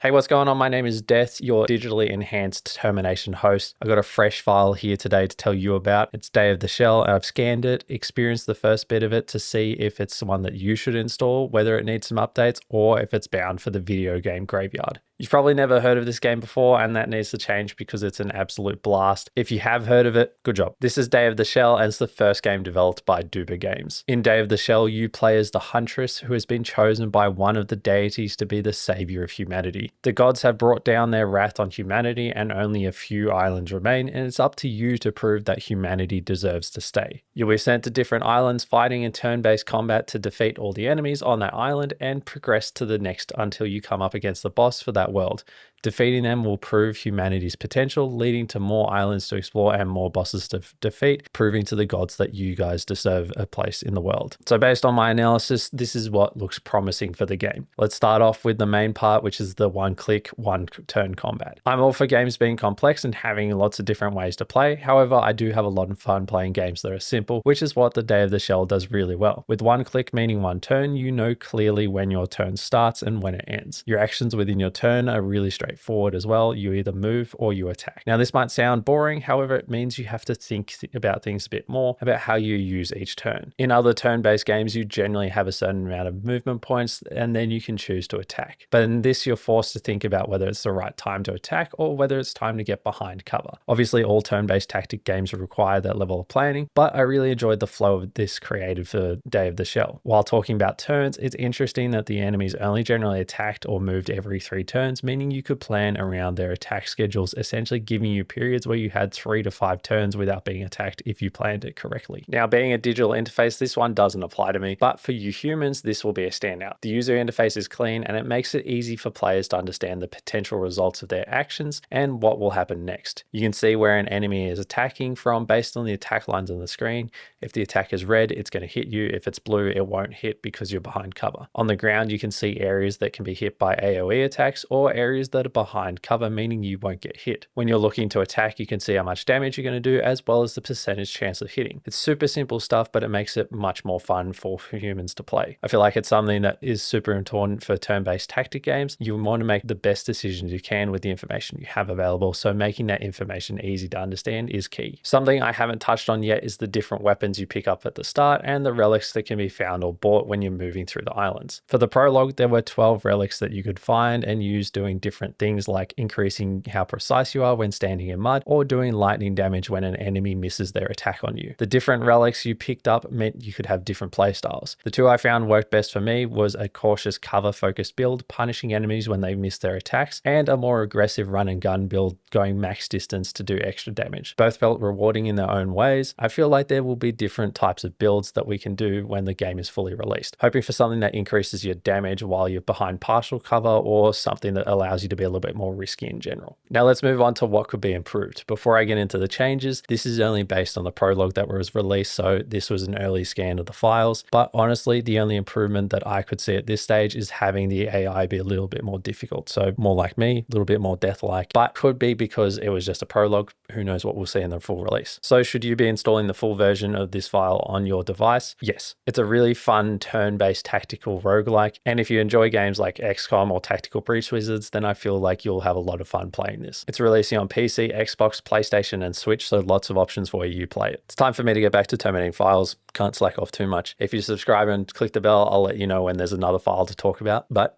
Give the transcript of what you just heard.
Hey, what's going on? My name is Death, your digitally enhanced termination host. I got a fresh file here today to tell you about. It's Day of the Shell, and I've scanned it, experienced the first bit of it to see if it's one that you should install, whether it needs some updates, or if it's bound for the video game graveyard. You've probably never heard of this game before, and that needs to change because it's an absolute blast. If you have heard of it, good job. This is Day of the Shell, and it's the first game developed by Duba Games. In Day of the Shell, you play as the Huntress, who has been chosen by one of the deities to be the savior of humanity. The gods have brought down their wrath on humanity, and only a few islands remain, and it's up to you to prove that humanity deserves to stay. You'll be sent to different islands, fighting in turn-based combat to defeat all the enemies on that island and progress to the next until you come up against the boss for that world. Defeating them will prove humanity's potential, leading to more islands to explore and more bosses to defeat, proving to the gods that you guys deserve a place in the world. So based on my analysis, this is what looks promising for the game. Let's start off with the main part, which is the one-click, one-turn combat. I'm all for games being complex and having lots of different ways to play. However, I do have a lot of fun playing games that are simple, which is what the Day of the Shell does really well. With one click meaning one turn, you know clearly when your turn starts and when it ends. Your actions within your turn are really straightforward as well. You either move or you attack. Now, this might sound boring, however, it means you have to think about things a bit more about how you use each turn. In other turn-based games, you generally have a certain amount of movement points and then you can choose to attack. But in this, you're forced to think about whether it's the right time to attack or whether it's time to get behind cover. Obviously, all turn-based tactic games require that level of planning, but I really enjoyed the flow of this created for Day of the Shell. While talking about turns, it's interesting that the enemies only generally attacked or moved every 3 turns, meaning you could plan around their attack schedules, essentially giving you periods where you had 3 to 5 turns without being attacked if you planned it correctly. Now, being a digital interface, this one doesn't apply to me, but for you humans, this will be a standout. The user interface is clean and it makes it easy for players to understand the potential results of their actions and what will happen next. You can see where an enemy is attacking from based on the attack lines on the screen. If the attack is red, it's going to hit you. If it's blue, it won't hit because you're behind cover. On the ground, you can see areas that can be hit by AoE attacks or areas that are behind cover, meaning you won't get hit. When you're looking to attack, you can see how much damage you're going to do as well as the percentage chance of hitting. It's super simple stuff, but it makes it much more fun for humans to play. I feel like it's something that is super important for turn-based tactic games. You want to make the best decisions you can with the information you have available, so making that information easy to understand is key. Something I haven't touched on yet is the different weapons you pick up at the start and the relics that can be found or bought when you're moving through the islands. For the prologue, there were 12 relics that you could find and use doing different things like increasing how precise you are when standing in mud or doing lightning damage when an enemy misses their attack on you. The different relics you picked up meant you could have different playstyles. The two I found worked best for me was a cautious cover focused build, punishing enemies when they miss their attacks, and a more aggressive run and gun build, going max distance to do extra damage. Both felt rewarding in their own ways. I feel like there will be different types of builds that we can do when the game is fully released. Hoping for something that increases your damage while you're behind partial cover, or something that allows you to be a little bit more risky in general. Now let's move on to what could be improved. Before I get into the changes, this is only based on the prologue that was released, so this was an early scan of the files, but honestly, the only improvement that I could see at this stage is having the AI be a little bit more difficult. So more like me, a little bit more death-like, but could be because it was just a prologue. Who knows what we'll see in the full release. So should you be installing the full version of this file on your device? Yes. It's a really fun turn-based tactical roguelike, and if you enjoy games like XCOM or Tactical Breach Wizards, then I feel like you'll have a lot of fun playing this. It's releasing on PC, Xbox, PlayStation, and Switch, so lots of options for where you play it. It's time for me to get back to terminating files. Can't slack off too much. If you subscribe and click the bell, I'll let you know when there's another file to talk about. But